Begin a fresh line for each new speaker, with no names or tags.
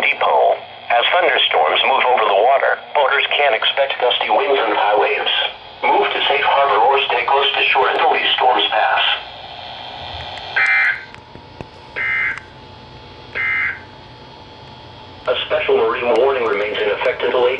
depot. As thunderstorms move over the water, boaters can expect gusty winds and high waves. Move to safe harbor or stay close to shore until these storms pass. A special marine warning remains in effect until 8